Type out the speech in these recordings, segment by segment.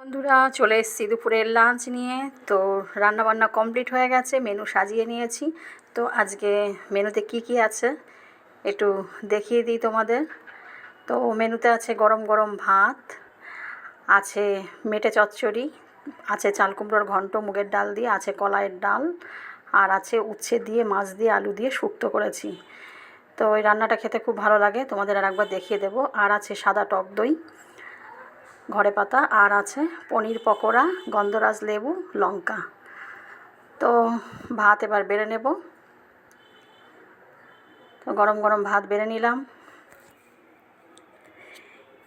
বন্ধুরা চলে এসেছি দুপুরের লাঞ্চ নিয়ে। তো রান্না বান্না কমপ্লিট হয়ে গেছে, মেনু সাজিয়ে নিয়েছি। তো আজকে মেনুতে কি কি আছে একটু দেখিয়ে দিই তোমাদের। তো মেনুতে আছে গরম গরম ভাত, আছে মেটে চচ্চড়ি, আছে চাল কুমড়োর ঘন্ট মুগের ডাল দিয়ে, আছে কলাইয়ের ডাল, আর আছে উচ্ছে দিয়ে মাছ দিয়ে আলু দিয়ে শুক্তো করেছি। তো ওই রান্নাটা খেতে খুব ভালো লাগে, তোমাদের আর একবার দেখিয়ে দেবো। আর আছে সাদা টক দই ঘরে পাতা, আর আছে পনির পকোড়া, গন্ধরাজ লেবু, লঙ্কা। তো ভাত এবার বেড়ে নেব। তো গরম গরম ভাত বেড়ে নিলাম।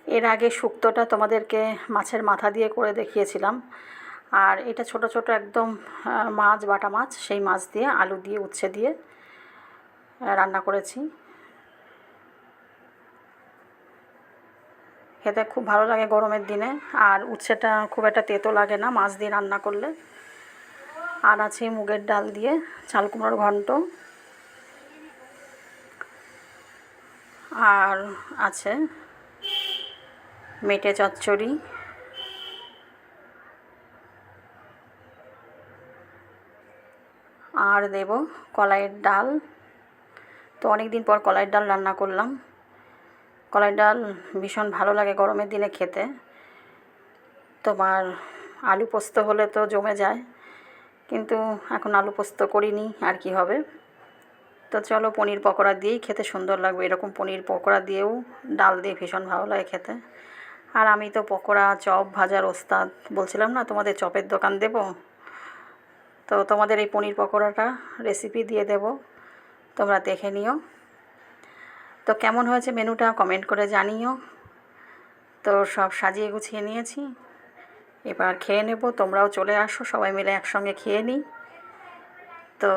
এর আগে শুক্তোটা তোমাদেরকে মাছের মাথা দিয়ে করে দেখিয়েছিলাম, আর এটা ছোট ছোট একদম মাছ, বাটা মাছ, সেই মাছ দিয়ে আলু দিয়ে উচ্ছে দিয়ে রান্না করেছি। খেতে খুব ভালো লাগে গরমের দিনে, আর উচ্ছেটা খুব একটা তেতো লাগে না মাছ দিয়ে রান্না করলে। আর আছে মুগের ডাল দিয়ে চাল কুমড়োর ঘন্ট, আর আছে মেটে চচ্চড়ি, আর দেব কলাইয়ের ডাল। তো অনেক দিন পর কলাইয়ের ডাল রান্না করলাম। কলাইয়ের ডাল ভীষণ ভালো লাগে গরমের দিনে খেতে। তোমার আলু পোস্ত হলে তো জমে যায়, কিন্তু এখন আলু পোস্ত করিনি, আর কি হবে। তো চলো, পনির পকোড়া দিয়েই খেতে সুন্দর লাগবে। এরকম পনির পকোড়া দিয়েও ডাল দিয়ে ভীষণ ভালো লাগে খেতে। আর আমি তো পকোড়া, চপ ভাজার ওস্তাদ, বলছিলাম না তোমাদের চপের দোকান দেব। তো তোমাদের এই পনির পকোড়াটা রেসিপি দিয়ে দেব, তোমরা দেখে নিও। তো কেমন হয়েছে মেনুটা কমেন্ট করে জানিও। তো সব সাজিয়ে গুছিয়ে নিয়েছি, এবার খেয়ে নেব। তোমরাও চলে আসো, সবাই মিলে একসঙ্গে খেয়ে নিই। তো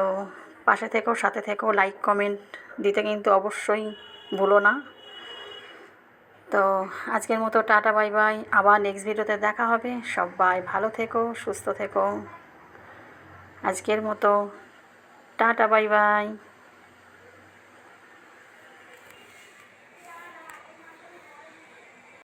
পাশে থেকো, সাথে থেকো, লাইক কমেন্ট দিতে কিন্তু অবশ্যই ভুলো না। তো আজকের মতো টাটা বাই বাই, আবার নেক্সট ভিডিওতে দেখা হবে। সবাই ভালো থেকো, সুস্থ থেকো। আজকের মতো টাটা বাই বাই।